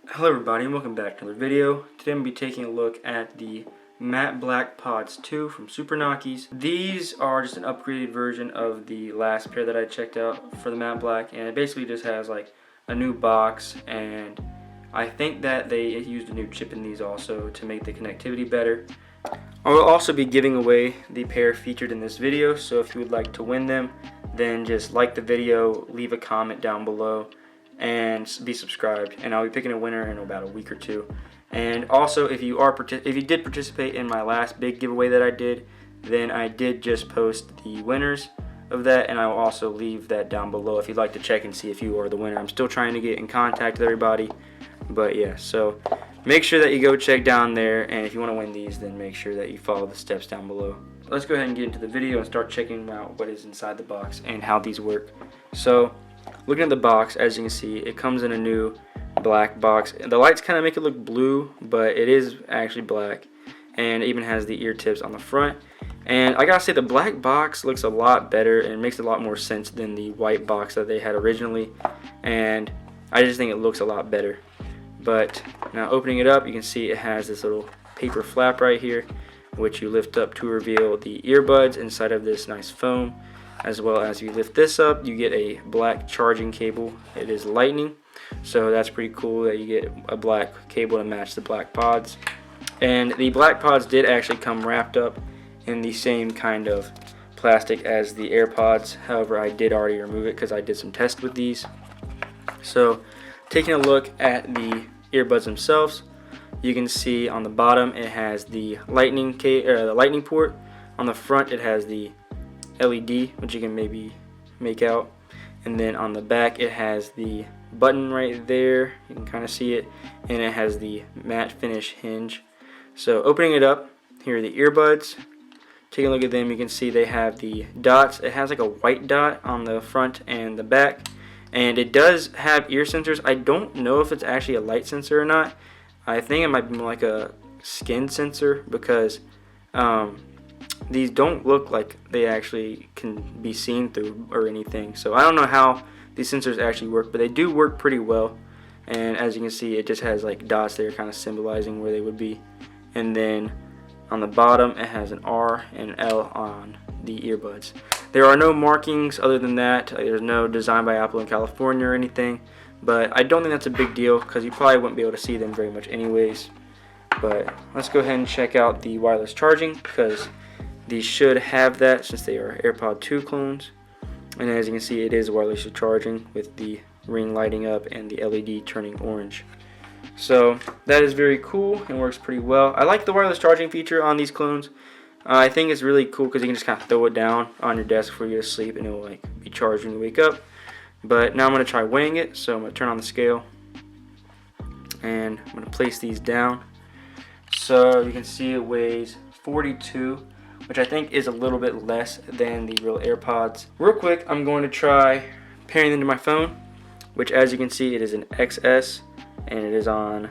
Hello everybody and welcome back to another video. Today I'm going to be taking a look at the Matte Blackpods 2 from SuperKnockies. These are just an upgraded version of the last pair that I checked out for the Matte Black, and it basically just has like a new box, and I think that they used a new chip in these also to make the connectivity better. I will also be giving away the pair featured in this video, so if you would like to win them, then just like the video, leave a comment down below, and be subscribed, and I'll be picking a winner in about a week or two. And also, if you did participate in my last big giveaway that I did, then I did just post the winners of that, and I will also leave that down below if you'd like to check and see if you are the winner. I'm still trying to get in contact with everybody, but yeah, so make sure that you go check down there, and if you want to win these, then make sure that you follow the steps down below. Let's go ahead and get into the video and start checking out what is inside the box and how these work. So looking at the box, as you can see, it comes in a new black box. The lights kind of make it look blue, but it is actually black, and it even has the ear tips on the front. And I gotta say, the black box looks a lot better and makes a lot more sense than the white box that they had originally, and I just think it looks a lot better. But now opening it up, you can see it has this little paper flap right here, which you lift up to reveal the earbuds inside of this nice foam. As well as you lift this up, you get a black charging cable. It is lightning, so that's pretty cool that you get a black cable to match the black pods. And the black pods did actually come wrapped up in the same kind of plastic as the AirPods. However, I did already remove it because I did some tests with these. So taking a look at the earbuds themselves, you can see on the bottom it has the lightning port. On the front it has the LED, which you can maybe make out, and then on the back it has the button right there, you can kind of see it, and it has the matte finish hinge. So opening it up, here are the earbuds. Taking a look at them, you can see they have the dots. It has like a white dot on the front and the back, and it does have ear sensors. I don't know if it's actually a light sensor or not. I think it might be more like a skin sensor, because these don't look like they actually can be seen through or anything. So I don't know how these sensors actually work, but they do work pretty well. And as you can see, it just has like dots there kind of symbolizing where they would be. And then on the bottom it has an R and an L on the earbuds. There are no markings other than that. There's no design by Apple in California or anything, but I don't think that's a big deal because you probably wouldn't be able to see them very much anyways. But let's go ahead and check out the wireless charging, because these should have that since they are AirPod 2 clones. And as you can see, it is wirelessly charging with the ring lighting up and the LED turning orange. So that is very cool and works pretty well. I like the wireless charging feature on these clones. I think it's really cool because you can just kind of throw it down on your desk before you go to sleep and it will like be charged when you wake up. But now I'm going to try weighing it, so I'm going to turn on the scale and I'm going to place these down. So you can see it weighs 42, which I think is a little bit less than the real AirPods. Real quick, I'm going to try pairing them to my phone, which as you can see, it is an XS, and it is on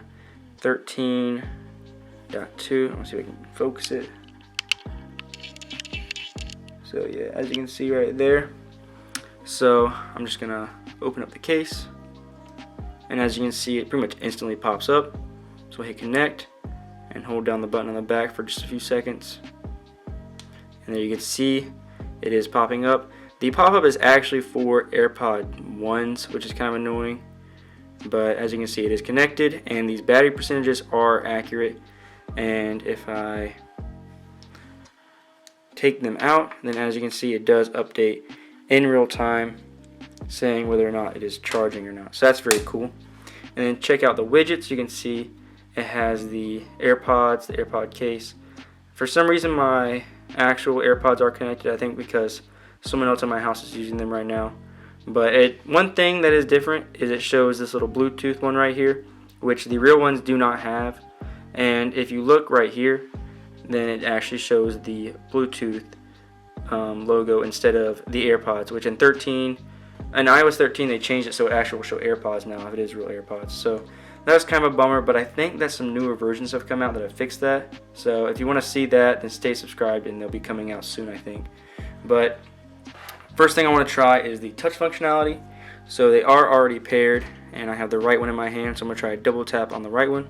13.2. Let's see if I can focus it. So yeah, as you can see right there. So I'm just gonna open up the case, and as you can see, it pretty much instantly pops up. So hit connect and hold down the button on the back for just a few seconds. And there you can see it is popping up. The pop-up is actually for AirPod 1s, which is kind of annoying. But as you can see, it is connected, and these battery percentages are accurate. And if I take them out, then as you can see, it does update in real time, saying whether or not it is charging or not. So that's very cool. And then check out the widgets. You can see it has the AirPods, the AirPod case. For some reason, my actual AirPods are connected, I think because someone else in my house is using them right now. But one thing that is different is it shows this little Bluetooth one right here, which the real ones do not have. And if you look right here, then it actually shows the Bluetooth logo instead of the AirPods, which in iOS 13 they changed it so it actually will show AirPods now if it is real AirPods. So that's kind of a bummer, but I think that some newer versions have come out that have fixed that. So if you want to see that, then stay subscribed, and they'll be coming out soon, I think. But first thing I want to try is the touch functionality. So they are already paired, and I have the right one in my hand, so I'm going to try a double tap on the right one.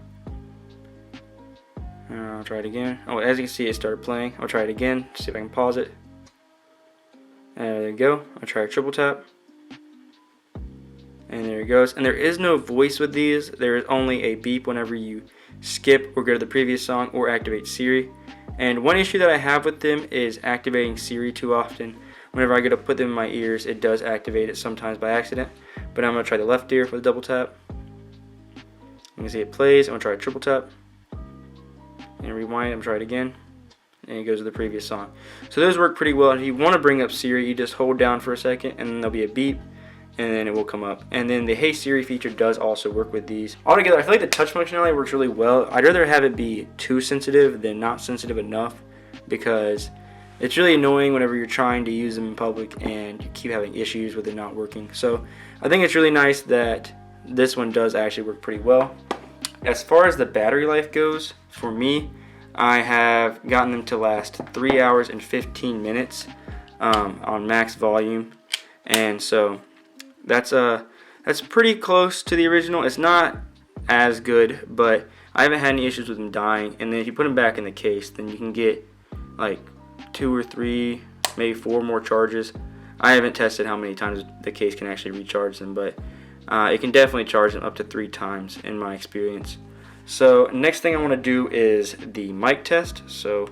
I'll try it again. Oh, as you can see, it started playing. I'll try it again, see if I can pause it. There you go. I'll try a triple tap. And there it goes. And there is no voice with these. There is only a beep whenever you skip or go to the previous song or activate Siri. And one issue that I have with them is activating Siri too often. Whenever I go to put them in my ears, it does activate it sometimes by accident. But I'm going to try the left ear for the double tap. You can see it plays. I'm going to try a triple tap. And rewind. I'm going to try it again. And it goes to the previous song. So those work pretty well. If you want to bring up Siri, you just hold down for a second and then there'll be a beep. And then it will come up. And then the Hey Siri feature does also work with these. Altogether, I feel like the touch functionality works really well. I'd rather have it be too sensitive than not sensitive enough, because it's really annoying whenever you're trying to use them in public and you keep having issues with it not working. So I think it's really nice that this one does actually work pretty well. As far as the battery life goes, for me, I have gotten them to last 3 hours and 15 minutes on max volume. And so that's pretty close to the original. It's not as good, but I haven't had any issues with them dying. And then if you put them back in the case, then you can get like 2 or 3, maybe 4 more charges. I haven't tested how many times the case can actually recharge them, but it can definitely charge them up to 3 times in my experience. So next thing I want to do is the mic test. So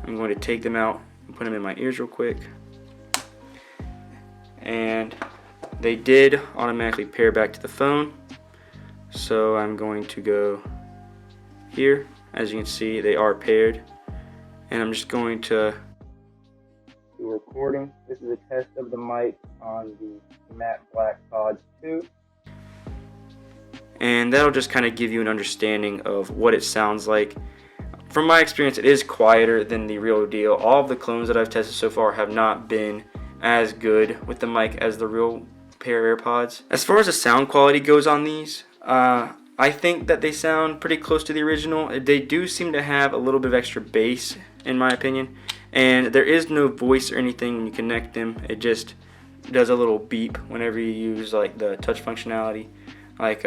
I'm going to take them out and put them in my ears real quick. And they did automatically pair back to the phone. So I'm going to go here. As you can see, they are paired. And I'm just going to do recording. This is a test of the mic on the Matte Blackpods 2. And that'll just kind of give you an understanding of what it sounds like. From my experience, it is quieter than the real deal. All of the clones that I've tested so far have not been as good with the mic as the real pair of AirPods. As far as the sound quality goes on these, I think that they sound pretty close to the original. They do seem to have a little bit of extra bass, in my opinion. And there is no voice or anything when you connect them. It just does a little beep whenever you use like the touch functionality, like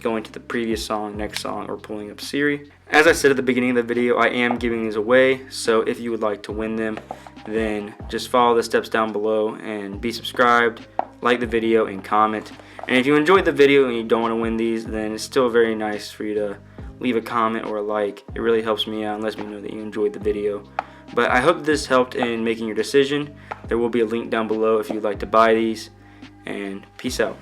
going to the previous song, next song, or pulling up Siri. As I said at the beginning of the video, I am giving these away, so if you would like to win them, then just follow the steps down below and be subscribed, like the video, and comment. And if you enjoyed the video and you don't want to win these, then it's still very nice for you to leave a comment or a like. It really helps me out and lets me know that you enjoyed the video. But I hope this helped in making your decision. There will be a link down below if you'd like to buy these, and peace out.